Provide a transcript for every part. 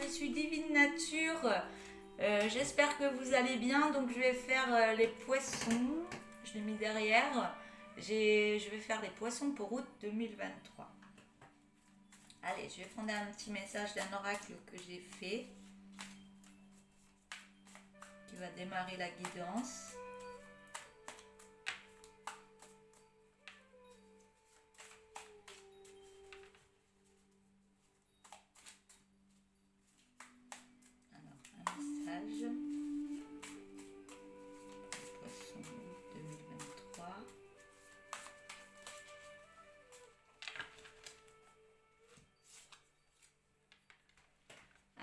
je suis Divine Nature. J'espère que vous allez bien. Donc je vais faire les poissons. Je l'ai mis derrière. Je vais faire les poissons pour août 2023. Allez, je vais prendre un petit message d'un oracle que j'ai fait, qui va démarrer la guidance. Alors, un message. Poisson août 2023.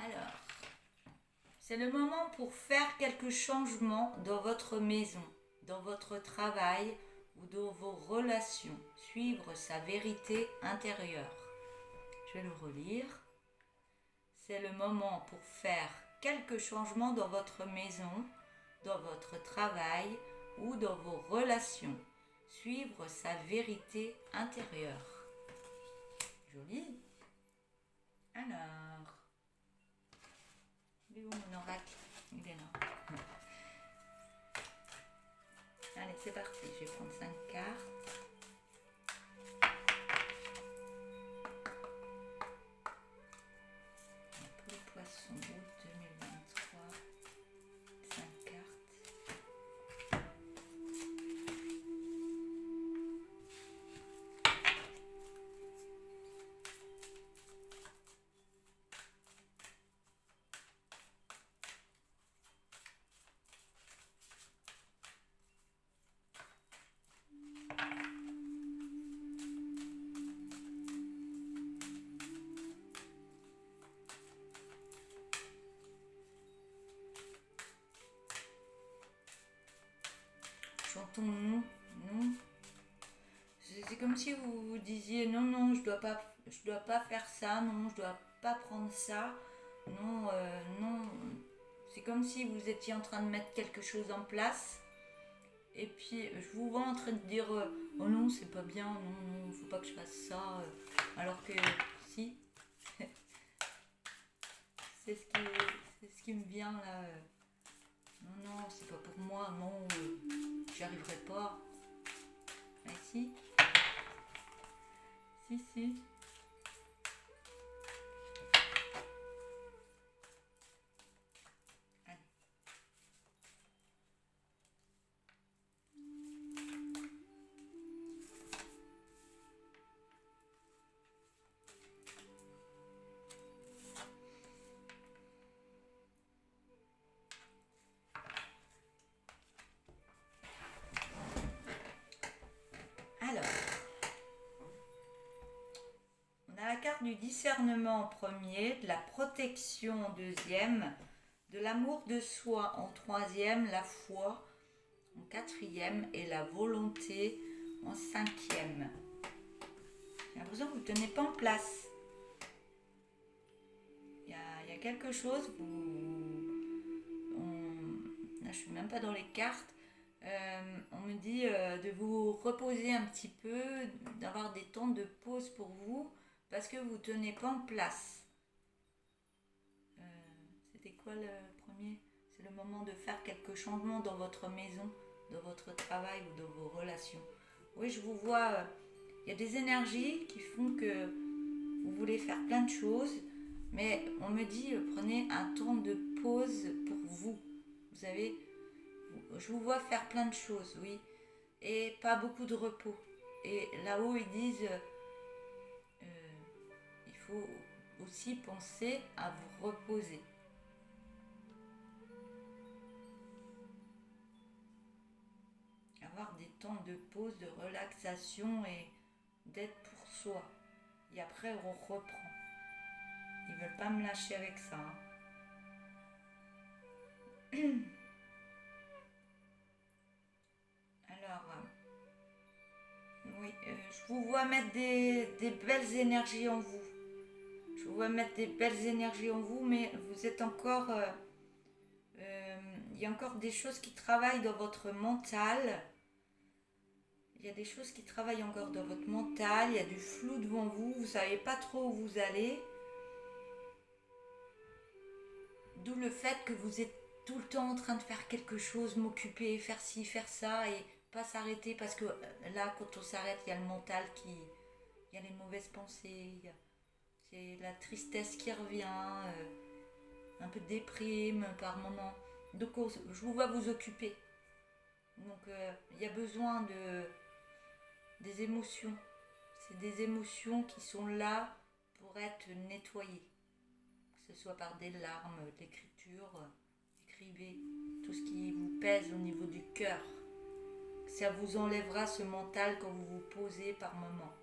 Alors, c'est le moment pour faire quelques changements dans votre maison, dans votre travail ou dans vos relations. Suivre sa vérité intérieure. Je vais le relire. C'est le moment pour faire quelques changements dans votre maison, dans votre travail ou dans vos relations. Suivre sa vérité intérieure. Joli. Alors, il est où mon oracle? Il est là. Allez, c'est parti. Je vais prendre 5 cartes. Pour le poisson août 2023, 5 cartes. Chantons non, non. C'est comme si vous vous disiez non, non, je dois pas faire ça, non, je dois pas prendre ça, non, non. C'est comme si vous étiez en train de mettre quelque chose en place, et puis je vous vois en train de dire oh non, c'est pas bien, non, non, faut pas que je fasse ça, alors que si, c'est ce qui me vient là. Non, non, c'est pas pour moi, non, j'y arriverai pas. Ah si, si, si. Allez. Alors, on a la carte du discernement en premier, de la protection en deuxième, de l'amour de soi en troisième, la foi en quatrième et la volonté en cinquième. J'ai l'impression que vous ne tenez pas en place. Il y a quelque chose, là je suis même pas dans les cartes. On me dit de vous reposer un petit peu, d'avoir des temps de pause pour vous, parce que vous ne tenez pas en place. C'était quoi le premier? C'est le moment de faire quelques changements dans votre maison, dans votre travail ou dans vos relations. Oui, je vous vois, il y a des énergies qui font que vous voulez faire plein de choses, mais on me dit prenez un temps de pause pour vous. Vous savez, je vous vois faire plein de choses, oui, et pas beaucoup de repos. Et là-haut, ils disent il faut aussi penser à vous reposer. Avoir des temps de pause, de relaxation et d'être pour soi. Et après, on reprend. Ils veulent pas me lâcher avec ça. Alors, oui, je vous vois mettre des belles énergies en vous. Je vous vois mettre des belles énergies en vous, mais vous êtes encore... il y a encore des choses qui travaillent dans votre mental. Il y a des choses qui travaillent encore dans votre mental. Il y a du flou devant vous. Vous ne savez pas trop où vous allez. D'où le fait que vous êtes tout le temps en train de faire quelque chose, m'occuper, faire ci, faire ça, et pas s'arrêter, parce que là, quand on s'arrête, il y a le mental qui... Il y a les mauvaises pensées, c'est la tristesse qui revient, un peu de déprime par moment. Donc je vous vois vous occuper. Donc il y a besoin des émotions. C'est des émotions qui sont là pour être nettoyées. Que ce soit par des larmes, de l'écriture, écrivez tout ce qui vous pèse au niveau du cœur. Ça vous enlèvera ce mental quand vous vous posez par moment.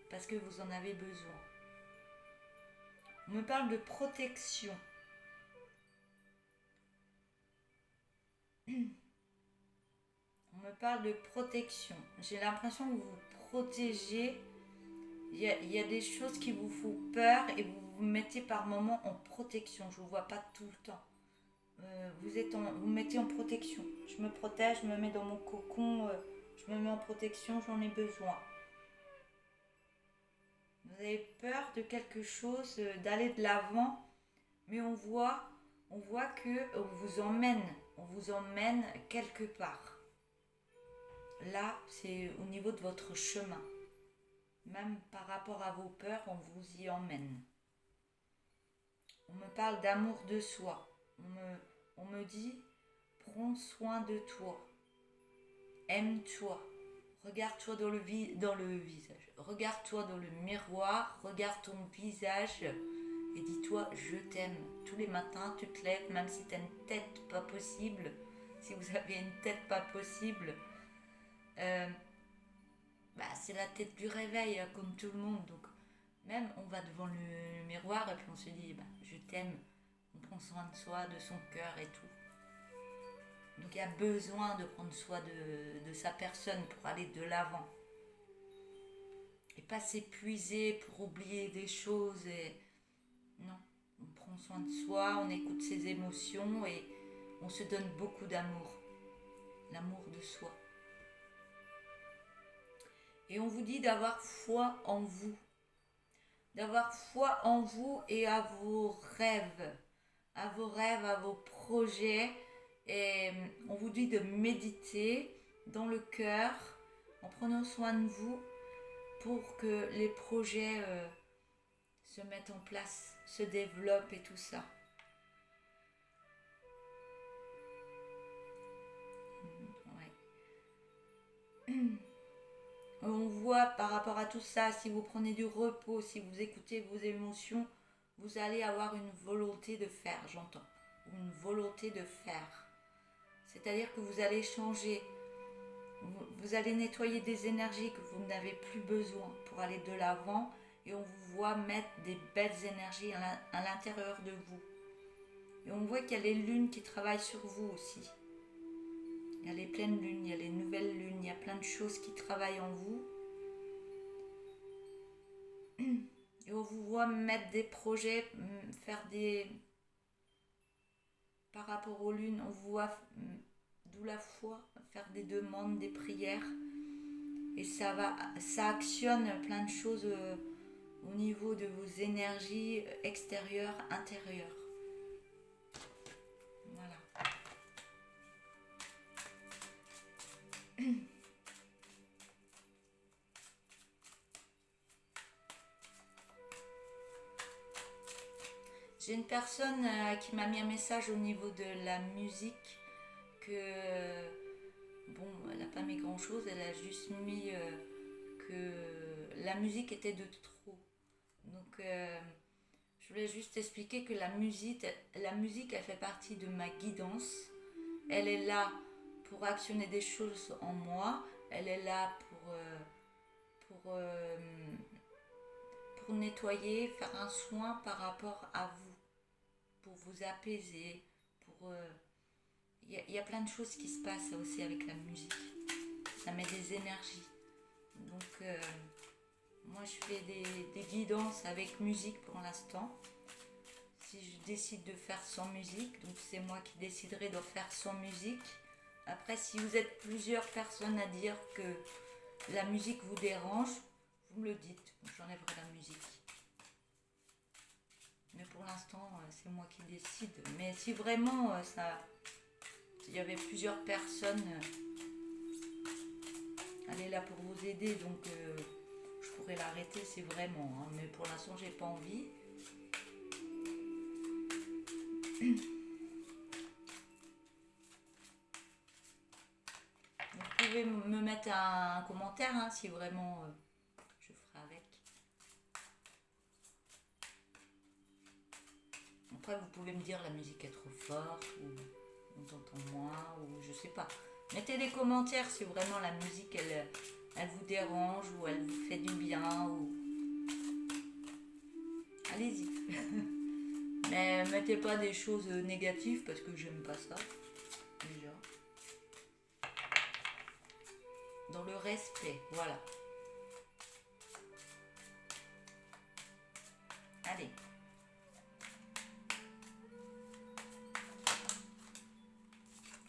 Parce que vous en avez besoin. On me parle de protection. On me parle de protection. J'ai l'impression que vous vous protégez. Il y a des choses qui vous font peur et vous vous mettez par moments en protection. Je ne vous vois pas tout le temps. Vous mettez en protection. Je me protège, je me mets dans mon cocon, je me mets en protection, j'en ai besoin. Vous avez peur de quelque chose, d'aller de l'avant, mais on voit que on vous emmène quelque part. Là, c'est au niveau de votre chemin. Même par rapport à vos peurs, on vous y emmène. On me parle d'amour de soi. On me dit, prends soin de toi. Aime-toi. Regarde-toi dans le visage. Regarde-toi dans le miroir. Regarde ton visage. Et dis-toi, je t'aime. Tous les matins, tu te lèves, même si tu as une tête pas possible. Si vous avez une tête pas possible, c'est la tête du réveil, comme tout le monde. Donc, même, on va devant le miroir et puis on se dit, je t'aime. On prend soin de soi, de son cœur et tout. Donc, il y a besoin de prendre soin de sa personne pour aller de l'avant. Et pas s'épuiser pour oublier des choses. Non, on prend soin de soi, on écoute ses émotions et on se donne beaucoup d'amour. L'amour de soi. Et on vous dit d'avoir foi en vous. D'avoir foi en vous et à vos rêves. À vos rêves, à vos projets. Et on vous dit de méditer dans le cœur, en prenant soin de vous, pour que les projets se mettent en place, se développent et tout ça. Ouais. On voit par rapport à tout ça, si vous prenez du repos, si vous écoutez vos émotions, vous allez avoir une volonté de faire, j'entends. Une volonté de faire. C'est-à-dire que vous allez changer, vous allez nettoyer des énergies que vous n'avez plus besoin pour aller de l'avant et on vous voit mettre des belles énergies à l'intérieur de vous. Et on voit qu'il y a les lunes qui travaillent sur vous aussi. Il y a les pleines lunes, il y a les nouvelles lunes, il y a plein de choses qui travaillent en vous. Et on vous voit mettre des projets, faire des... Par rapport aux lunes, on vous voit, d'où la foi, faire des demandes, des prières. Et ça actionne plein de choses au niveau de vos énergies extérieures, intérieures. Voilà. J'ai une personne qui m'a mis un message au niveau de la musique que, bon, elle n'a pas mis grand chose, elle a juste mis que la musique était de trop. Donc, je voulais juste expliquer que la musique, elle fait partie de ma guidance. Elle est là pour actionner des choses en moi. Elle est là pour nettoyer, faire un soin par rapport à vous, pour vous apaiser, il y a plein de choses qui se passent aussi avec la musique. Ça met des énergies. Donc, moi, je fais des guidances avec musique pour l'instant. Si je décide de faire sans musique, donc c'est moi qui déciderai de faire sans musique. Après, si vous êtes plusieurs personnes à dire que la musique vous dérange, vous me le dites, j'enlèverai la musique. Mais pour l'instant, c'est moi qui décide. Mais si vraiment il y avait plusieurs personnes, elle est là pour vous aider, donc je pourrais l'arrêter, c'est vraiment. Hein, mais pour l'instant, j'ai pas envie. Vous pouvez me mettre un commentaire hein, si vraiment je ferai avec. Après, vous pouvez me dire la musique est trop forte ou on t'entend moins ou je sais pas. Mettez des commentaires si vraiment la musique elle vous dérange ou elle vous fait du bien ou allez-y. Mais mettez pas des choses négatives parce que j'aime pas ça déjà. Dans le respect, voilà. Allez.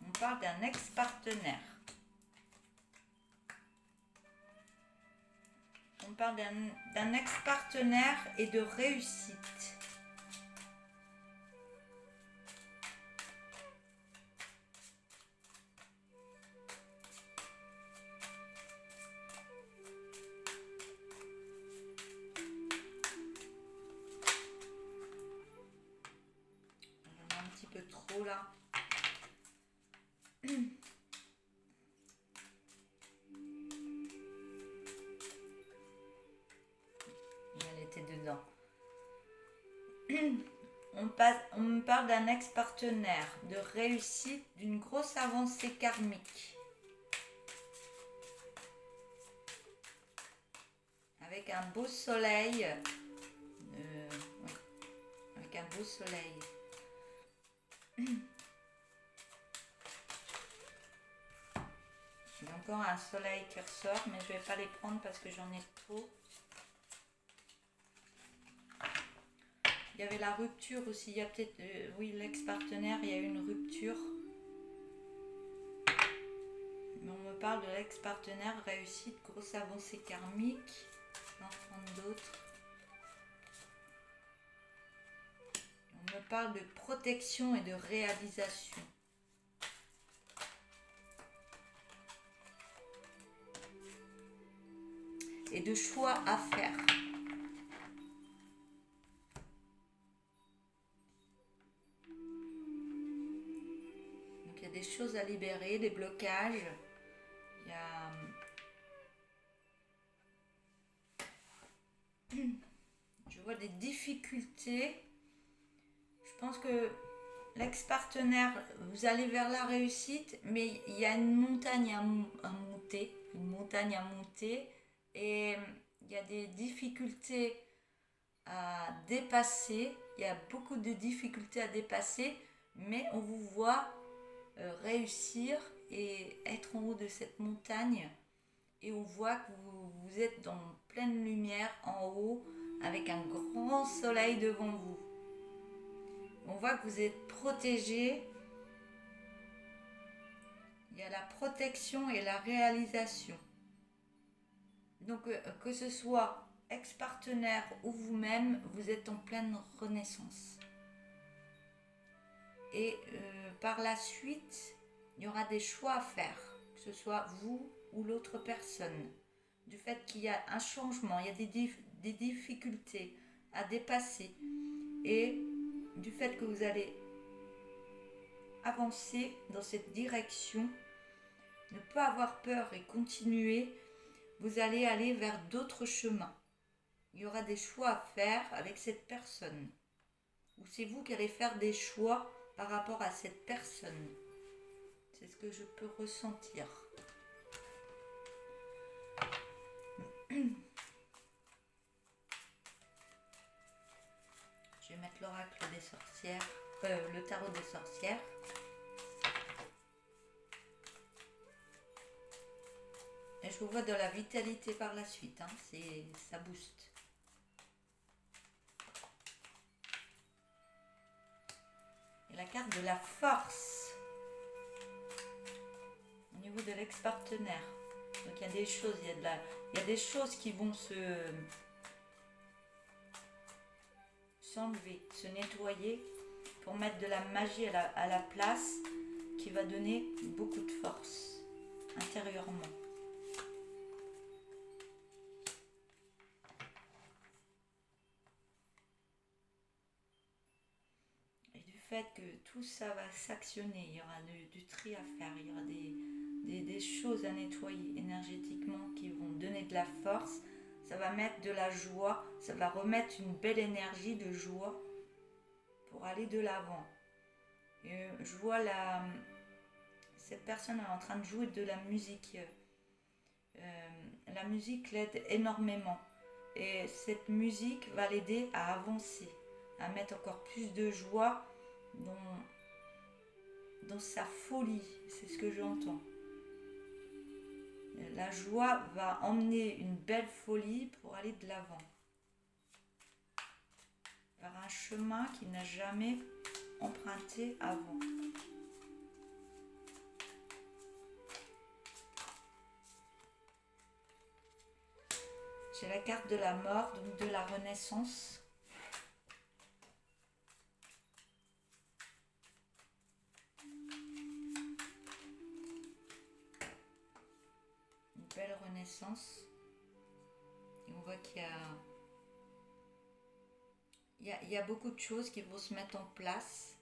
On parle d'un ex-partenaire. On parle d'un ex-partenaire et de réussite. J'en ai un petit peu trop là. Elle était dedans. On me parle d'un ex-partenaire, de réussite, d'une grosse avancée karmique. Avec un beau soleil. Oui, avec un beau soleil. Il y a encore un soleil qui ressort, mais je ne vais pas les prendre parce que j'en ai trop. Il y avait la rupture aussi, il y a peut-être, oui, l'ex-partenaire, il y a eu une rupture. Mais on me parle de l'ex-partenaire, réussite, grosse avancée karmique. Je vais en prendre d'autres. On me parle de protection et de réalisation. Et de choix à faire. Donc il y a des choses à libérer, des blocages. Il y a... Je vois des difficultés. Je pense que l'ex-partenaire, vous allez vers la réussite, mais il y a une montagne à monter. Une montagne à monter. Et il y a des difficultés à dépasser. Il y a beaucoup de difficultés à dépasser, mais on vous voit réussir et être en haut de cette montagne. Et on voit que vous êtes dans pleine lumière en haut avec un grand soleil devant vous. On voit que vous êtes protégé. Il y a la protection et la réalisation. Donc que ce soit ex-partenaire ou vous-même, vous êtes en pleine renaissance. Et par la suite, il y aura des choix à faire, que ce soit vous ou l'autre personne. Du fait qu'il y a un changement, il y a des difficultés à dépasser. Et du fait que vous allez avancer dans cette direction, ne pas avoir peur et continuer, vous allez aller vers d'autres chemins. Il y aura des choix à faire avec cette personne. Ou c'est vous qui allez faire des choix par rapport à cette personne. C'est ce que je peux ressentir. Je vais mettre l'oracle des sorcières, le tarot des sorcières. Et je vous vois de la vitalité par la suite, hein. Ça booste. Et la carte de la force au niveau de l'ex-partenaire. Donc il y a des choses, il y a des choses qui vont se s'enlever, se nettoyer pour mettre de la magie à la place qui va donner beaucoup de force intérieurement. Et du fait que tout ça va s'actionner, il y aura du tri à faire, il y aura des choses à nettoyer énergétiquement qui vont donner de la force, ça va mettre de la joie, ça va remettre une belle énergie de joie pour aller de l'avant. Je vois cette personne est en train de jouer de la musique. La musique l'aide énormément. Et cette musique va l'aider à avancer, à mettre encore plus de joie dans sa folie. C'est ce que j'entends. La joie va emmener une belle folie pour aller de l'avant. Vers un chemin qu'il n'a jamais emprunté avant. J'ai la carte de la mort, donc de la renaissance. Une belle renaissance. Et on voit qu'il y a beaucoup de choses qui vont se mettre en place,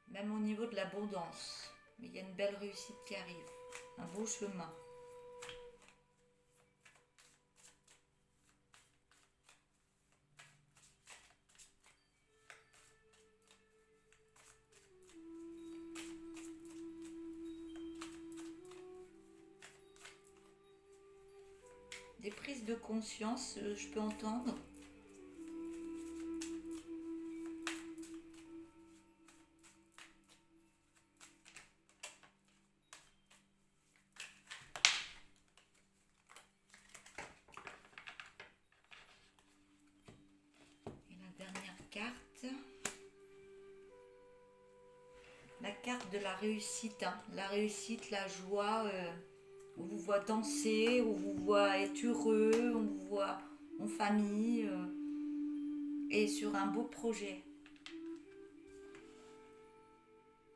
même au niveau de l'abondance. Mais il y a une belle réussite qui arrive, un beau chemin. Des prises de conscience, je peux entendre. Et la dernière carte. La carte de la réussite. La réussite, la joie. On vous voit danser, on vous voit être heureux, on vous voit en famille et sur un beau projet.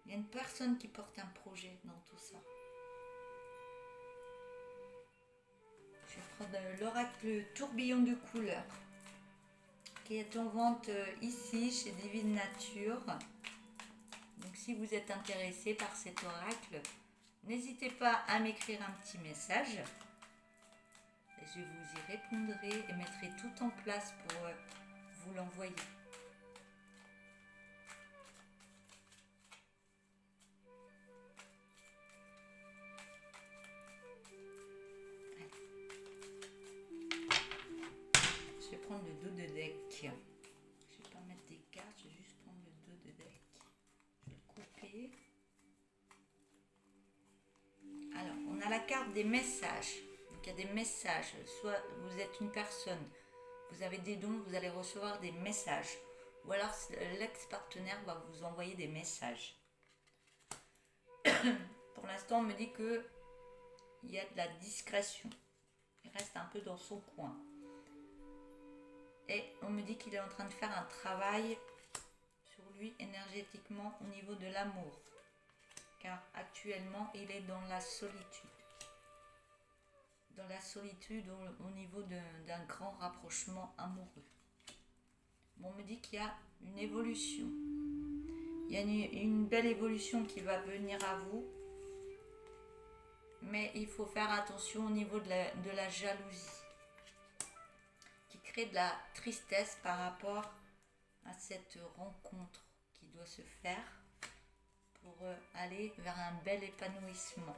Il y a une personne qui porte un projet dans tout ça. Je vais prendre l'oracle tourbillon de couleurs qui est en vente ici chez Divine Nature. Donc si vous êtes intéressé par cet oracle, n'hésitez pas à m'écrire un petit message. Et je vous y répondrai et mettrai tout en place pour vous l'envoyer. Je vais prendre le dos de deck. Je ne vais pas mettre des cartes, je vais juste prendre le dos de deck. Je vais le couper. Alors, on a la carte des messages. Donc, il y a des messages. Soit vous êtes une personne, vous avez des dons, vous allez recevoir des messages. Ou alors, l'ex-partenaire va vous envoyer des messages. Pour l'instant, on me dit qu'il y a de la discrétion. Il reste un peu dans son coin. Et on me dit qu'il est en train de faire un travail sur lui énergétiquement au niveau de l'amour. Car actuellement, il est dans la solitude. Dans la solitude au niveau d'un grand rapprochement amoureux. Bon, on me dit qu'il y a une évolution. Il y a une belle évolution qui va venir à vous. Mais il faut faire attention au niveau de la jalousie. Qui crée de la tristesse par rapport à cette rencontre qui doit se faire pour aller vers un bel épanouissement.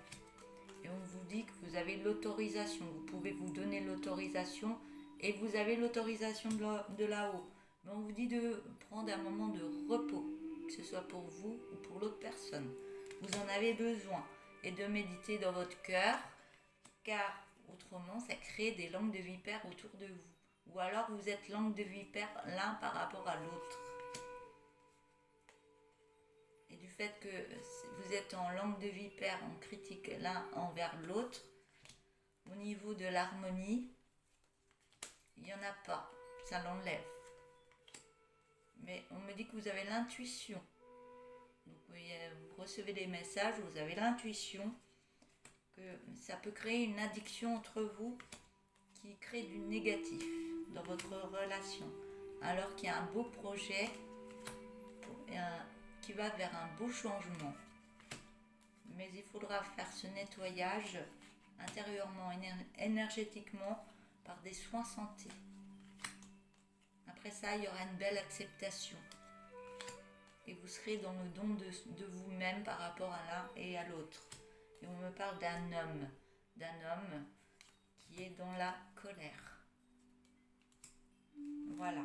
Et on vous dit que vous avez l'autorisation, vous pouvez vous donner l'autorisation et vous avez l'autorisation de là-haut. Mais on vous dit de prendre un moment de repos, que ce soit pour vous ou pour l'autre personne. Vous en avez besoin et de méditer dans votre cœur, car autrement ça crée des langues de vipère autour de vous. Ou alors vous êtes langue de vipère l'un par rapport à l'autre. Et du fait que vous êtes en langue de vipère, on critique l'un envers l'autre, au niveau de l'harmonie, il n'y en a pas, ça l'enlève. Mais on me dit que vous avez l'intuition. Donc vous recevez des messages, vous avez l'intuition que ça peut créer une addiction entre vous qui crée du négatif dans votre relation. Alors qu'il y a un beau projet qui va vers un beau changement. Mais il faudra faire ce nettoyage intérieurement, énergétiquement, par des soins santé. Après ça, il y aura une belle acceptation. Et vous serez dans le don de vous-même par rapport à l'un et à l'autre. Et on me parle d'un homme qui est dans la colère. Voilà.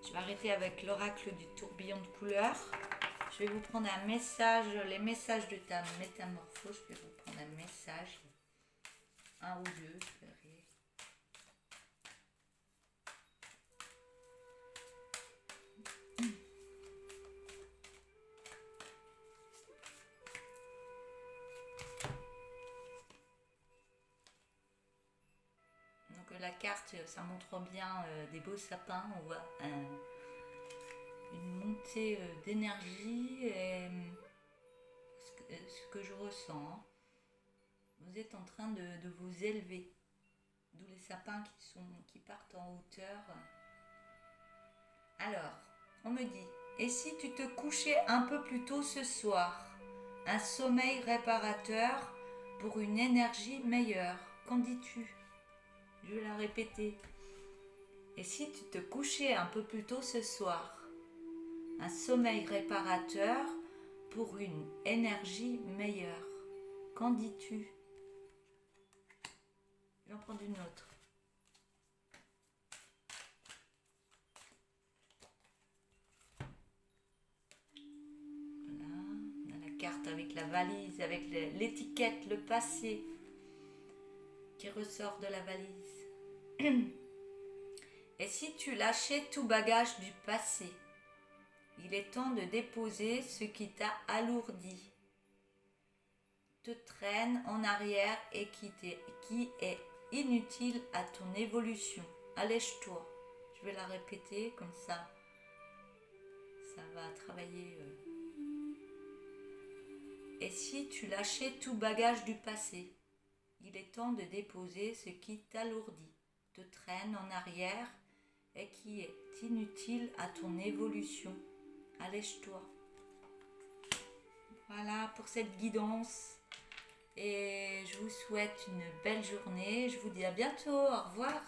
Je vais arrêter avec l'oracle du tourbillon de couleurs. Je vais vous prendre un message, les messages de ta métamorphose. Je vais vous prendre un message, un ou deux, je verrai. Donc la carte, ça montre bien des beaux sapins. On voit une montée d'énergie et ce que je ressens. Hein. Vous êtes en train de vous élever. D'où les sapins qui partent en hauteur. Alors, on me dit, et si tu te couchais un peu plus tôt ce soir? Un sommeil réparateur pour une énergie meilleure. Qu'en dis-tu? Je vais la répéter. Et si tu te couchais un peu plus tôt ce soir? Un sommeil réparateur pour une énergie meilleure. Qu'en dis-tu? Je vais en prendre une autre. Voilà, on a la carte avec la valise, avec l'étiquette, le passé qui ressort de la valise. Et si tu lâchais tout bagage du passé? Il est temps de déposer ce qui t'a alourdi, te traîne en arrière et qui est inutile à ton évolution. Allège-toi. Je vais la répéter comme ça. Ça va travailler. Et si tu lâchais tout bagage du passé? Il est temps de déposer ce qui t'alourdit, te traîne en arrière et qui est inutile à ton évolution. Allège-toi. Voilà pour cette guidance. Et je vous souhaite une belle journée. Je vous dis à bientôt. Au revoir.